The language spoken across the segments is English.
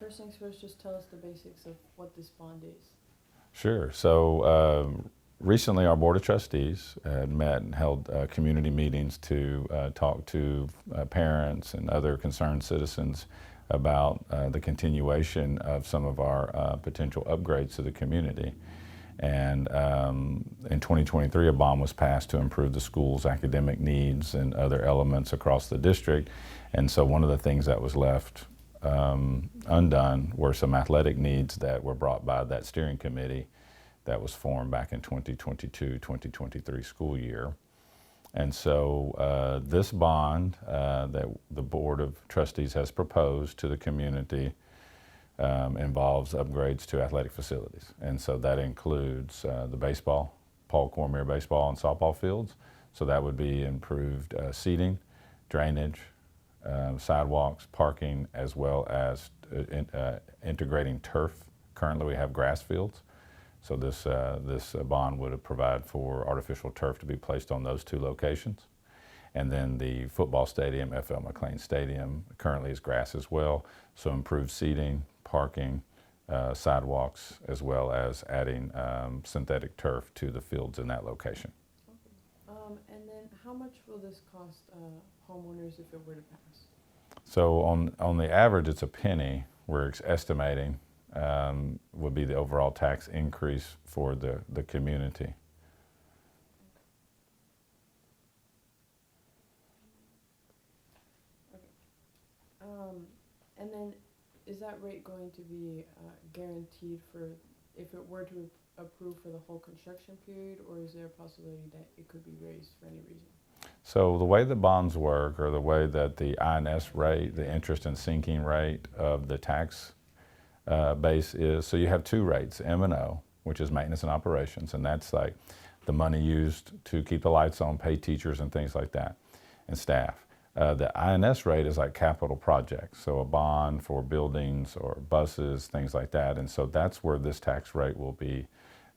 first things first, just tell us the basics of what this bond is. Sure. So recently our Board of Trustees had met and held community meetings to talk to parents and other concerned citizens about the continuation of some of our potential upgrades to the community. And in 2023, a bond was passed to improve the school's academic needs and other elements across the district. And so one of the things that was left undone were some athletic needs that were brought by that steering committee that was formed back in 2022-2023 school year. And so this bond that the Board of Trustees has proposed to the community involves upgrades to athletic facilities. And so that includes the baseball, Paul Cormier baseball and softball fields. So that would be improved seating, drainage, sidewalks, parking, as well as integrating turf. Currently we have grass fields. So this bond would provide for artificial turf to be placed on those two locations. And then the football stadium, F.L. McLean Stadium, currently is grass as well. So improved seating, parking, sidewalks, as well as adding synthetic turf to the fields in that location. Okay. And then how much will this cost homeowners if it were to pass? So on the average, it's a penny. We're estimating would be the overall tax increase for the community. Okay. And then is that rate going to be guaranteed for if it were to approve for the whole construction period, or is there a possibility that it could be raised for any reason? So the way the bonds work, or the way that the INS rate, the interest and sinking rate of the tax base is, so you have two rates, M&O, which is maintenance and operations, and that's like the money used to keep the lights on, pay teachers and things like that, and staff. The INS rate is like capital projects, so a bond for buildings or buses, things like that, and so that's where this tax rate will be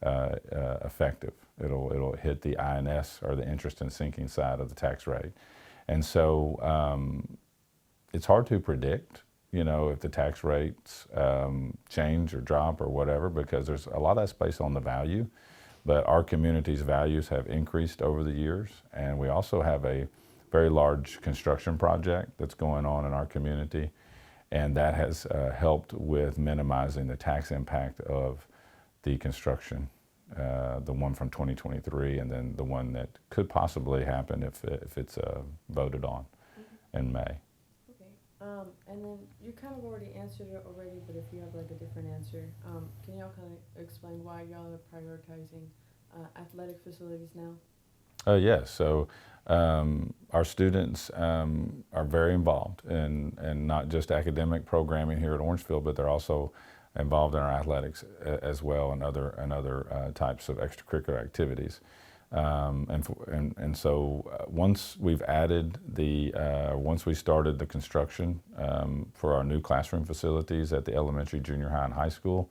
effective. It'll hit the INS, or the interest and sinking side of the tax rate. And so it's hard to predict, you know, if the tax rates change or drop or whatever, because there's a lot of that's based on the value. But our community's values have increased over the years, and we also have a very large construction project that's going on in our community, and that has helped with minimizing the tax impact of the construction, the one from 2023, and then the one that could possibly happen if it's voted on in May. Okay, and then you kind of already answered it already, but if you have like a different answer, can y'all kind of explain why y'all are prioritizing athletic facilities now? Yes, so our students are very involved in not just academic programming here at Orangefield, but they're also involved in our athletics as well, and other types of extracurricular activities. And so once we've added once we started the construction for our new classroom facilities at the elementary, junior high, and high school,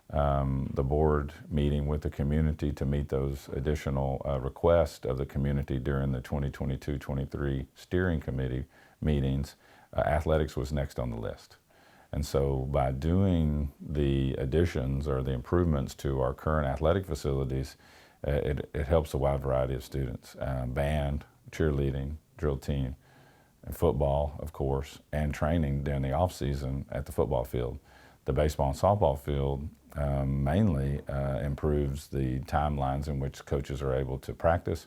the board meeting with the community to meet those additional requests of the community during the 2022-23 steering committee meetings, athletics was next on the list. And so by doing the additions or the improvements to our current athletic facilities, it helps a wide variety of students. Band, cheerleading, drill team, and football, of course, and training during the off season at the football field. The baseball and softball field mainly improves the timelines in which coaches are able to practice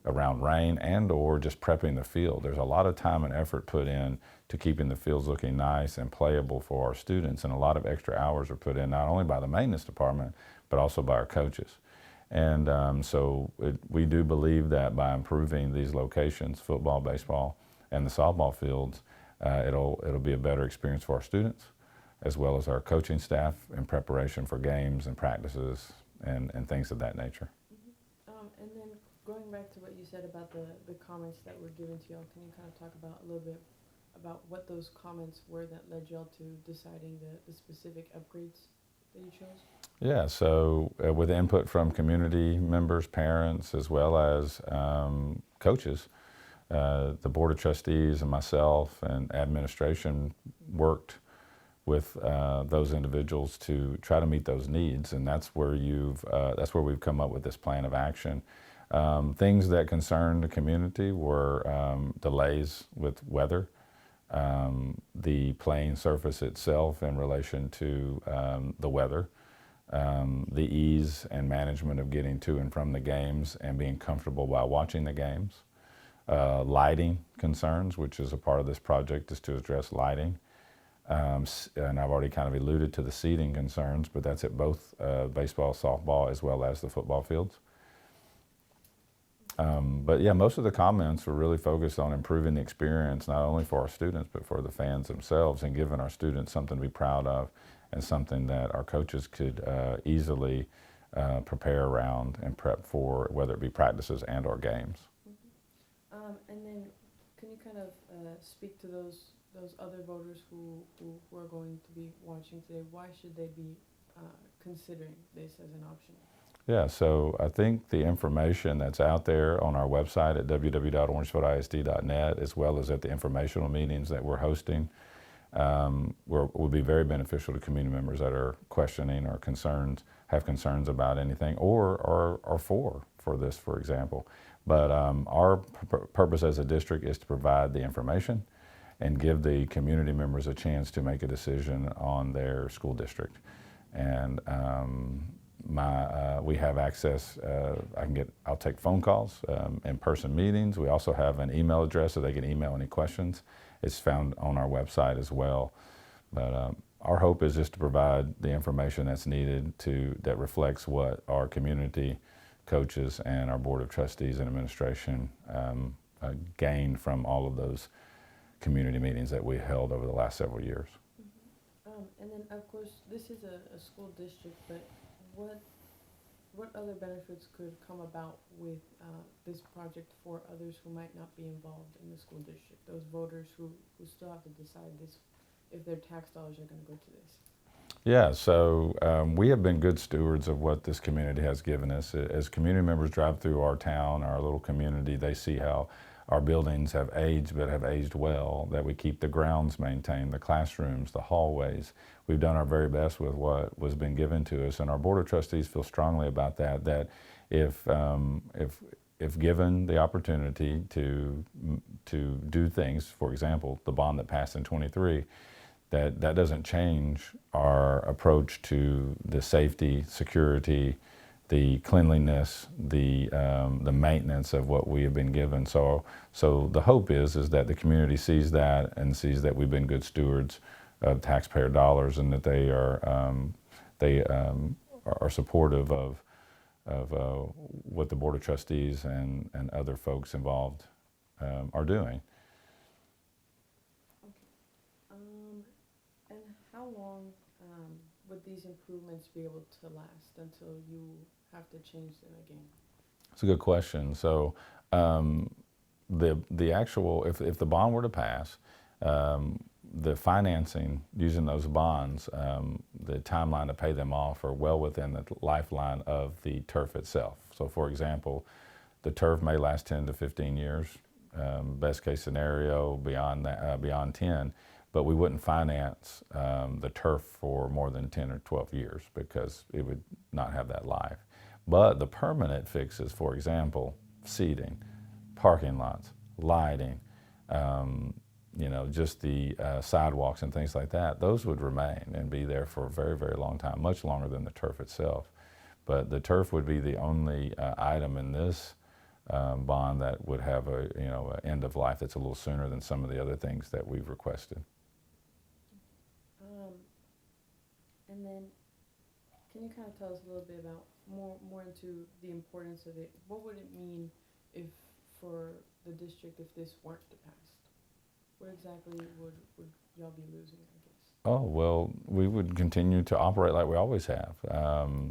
around rain and or just prepping the field. There's a lot of time and effort put in to keeping the fields looking nice and playable for our students, and a lot of extra hours are put in not only by the maintenance department, but also by our coaches. And we do believe that by improving these locations, football, baseball, and the softball fields, it'll be a better experience for our students, as well as our coaching staff in preparation for games and practices and things of that nature. And then going back to what you said about the comments that were given to y'all, can you kind of talk about a little bit about what those comments were that led y'all to deciding the specific upgrades that you chose? Yeah, so with input from community members, parents, as well as coaches, the Board of Trustees and myself and administration worked with those individuals to try to meet those needs, and that's where we've come up with this plan of action. Things that concern the community were delays with weather, the playing surface itself in relation to the weather, the ease and management of getting to and from the games and being comfortable while watching the games, lighting concerns, which is a part of this project, is to address lighting. And I've already kind of alluded to the seating concerns, but that's at both baseball, softball, as well as the football fields. But yeah, most of the comments were really focused on improving the experience, not only for our students, but for the fans themselves, and giving our students something to be proud of and something that our coaches could easily prepare around and prep for, whether it be practices and or games. And then can you kind of speak to those other voters who are going to be watching today? Why should they be considering this as an option? Yeah, so I think the information that's out there on our website at www.orangefieldisd.net, as well as at the informational meetings that we're hosting, will be very beneficial to community members that are questioning or have concerns about anything, or for this, for example. But our purpose as a district is to provide the information and give the community members a chance to make a decision on their school district. And we have access. I'll take phone calls, in-person meetings. We also have an email address so they can email any questions. It's found on our website as well. But our hope is just to provide the information that's needed that reflects what our community coaches and our board of trustees and administration gained from all of those community meetings that we held over the last several years. And then, of course, this is a school district, but what other benefits could come about with this project for others who might not be involved in the school district, those voters who still have to decide if their tax dollars are going to go to this? Yeah, so we have been good stewards of what this community has given us. As community members drive through our town, our little community, they see how our buildings have aged, but have aged well, that we keep the grounds maintained, the classrooms, the hallways. We've done our very best with what was been given to us, and our Board of Trustees feel strongly about that if given the opportunity to do things, for example, the bond that passed in '23, that doesn't change our approach to the safety, security, the cleanliness, the maintenance of what we have been given. So the hope is that the community sees that and sees that we've been good stewards of taxpayer dollars, and that they are supportive of what the Board of Trustees and other folks involved are doing. And how long would these improvements be able to last until you have to change them again? It's a good question. So the actual, if the bond were to pass, the financing using those bonds, the timeline to pay them off are well within the lifeline of the turf itself. So for example, the turf may last 10 to 15 years, best case scenario beyond 10. But we wouldn't finance the turf for more than 10 or 12 years because it would not have that life. But the permanent fixes, for example, seating, parking lots, lighting, just the sidewalks and things like that, those would remain and be there for a very, very long time, much longer than the turf itself. But the turf would be the only item in this bond that would have an end of life that's a little sooner than some of the other things that we've requested. And then, can you kind of tell us a little bit about more into the importance of it? What would it mean for the district if this weren't to pass? What exactly would y'all be losing, I guess? Oh, well, we would continue to operate like we always have.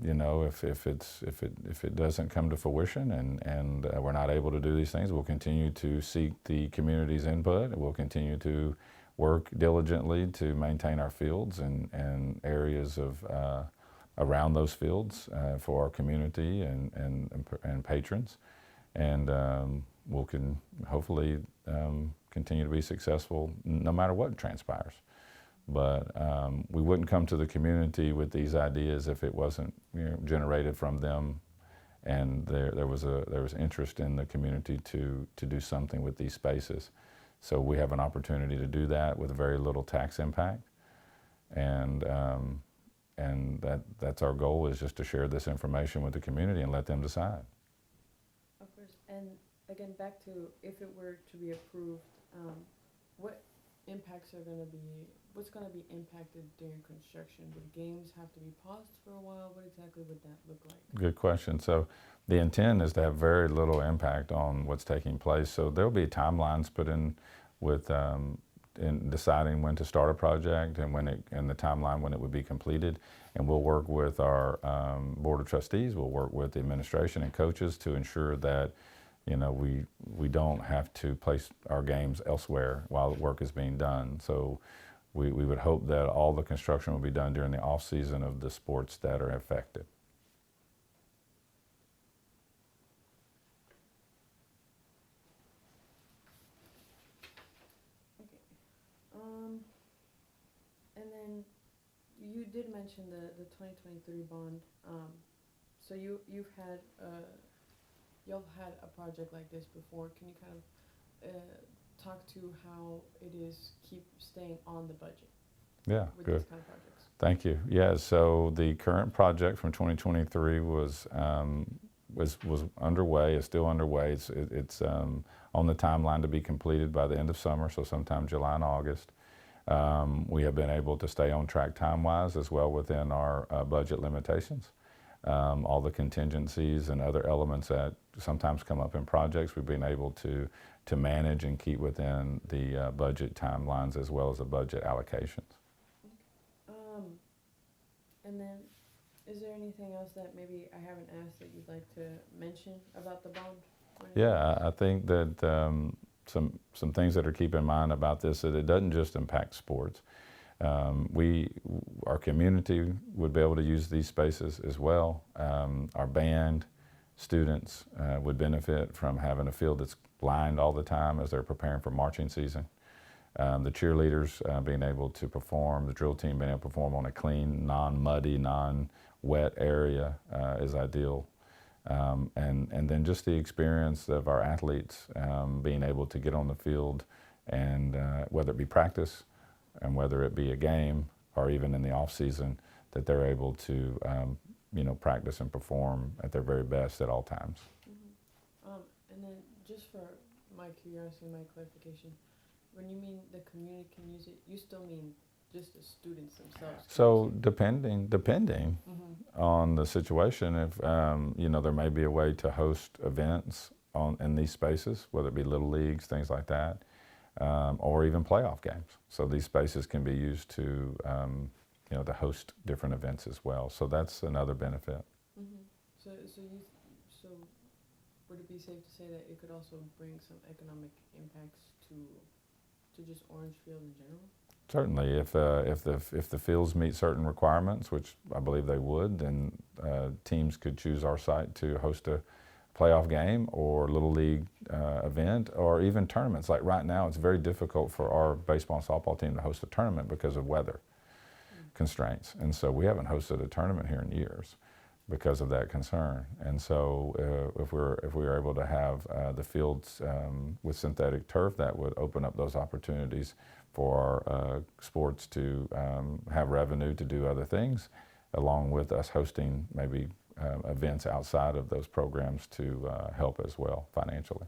If it doesn't come to fruition and we're not able to do these things, we'll continue to seek the community's input. We'll continue to work diligently to maintain our fields and areas of around those fields for our community and patrons, and we'll hopefully continue to be successful no matter what transpires. But we wouldn't come to the community with these ideas if it wasn't generated from them, and there was interest in the community to do something with these spaces. So we have an opportunity to do that with very little tax impact, and that's our goal, is just to share this information with the community and let them decide. Of course. And again, back to if it were to be approved, what impacts are going to be, what's going to be impacted during construction? Would games have to be paused for a while? What exactly would that look like? Good question. So the intent is to have very little impact on what's taking place. So there'll be timelines put in with in deciding when to start a project and and the timeline when it would be completed. And we'll work with our board of trustees. We'll work with the administration and coaches to ensure that we don't have to place our games elsewhere while the work is being done. So we would hope that all the construction will be done during the off season of the sports that are affected. And then you did mention the 2023 bond. So you've had y'all had a project like this before. Can you kind of talk to how it is keep staying on the budget? Yeah, with good. These kind of projects. Thank you. Yeah, so the current project from 2023 was underway. It's still underway. It's on the timeline to be completed by the end of summer, so sometime July and August. We have been able to stay on track time-wise as well within our budget limitations. All the contingencies and other elements that sometimes come up in projects, we've been able to manage and keep within the budget timelines as well as the budget allocations. And then, is there anything else that maybe I haven't asked that you'd like to mention about the bond? Yeah, I think that some things that are keep in mind about this, that it doesn't just impact sports. Our community would be able to use these spaces as well. Our band students would benefit from having a field that's lined all the time as they're preparing for marching season. The cheerleaders being able to perform, the drill team being able to perform on a clean, non-muddy, non-wet area is ideal. And then just the experience of our athletes being able to get on the field, and whether it be practice and whether it be a game or even in the off season, that they're able to practice and perform at their very best at all times. Mm-hmm. And then just for my curiosity, my clarification, when you mean the community can use it, you still mean just the students themselves? So depending mm-hmm. on the situation, if there may be a way to host events in these spaces, whether it be little leagues, things like that, or even playoff games. So these spaces can be used to to host different events as well. So that's another benefit. Mm-hmm. So would it be safe to say that it could also bring some economic impacts to just Orangefield in general? Certainly, if the fields meet certain requirements, which I believe they would, then teams could choose our site to host a playoff game or little league event, or even tournaments. Like right now, it's very difficult for our baseball and softball team to host a tournament because of weather constraints, and so we haven't hosted a tournament here in years because of that concern. And so if we were able to have the fields with synthetic turf, that would open up those opportunities for our sports to have revenue to do other things, along with us hosting maybe events outside of those programs to help as well financially.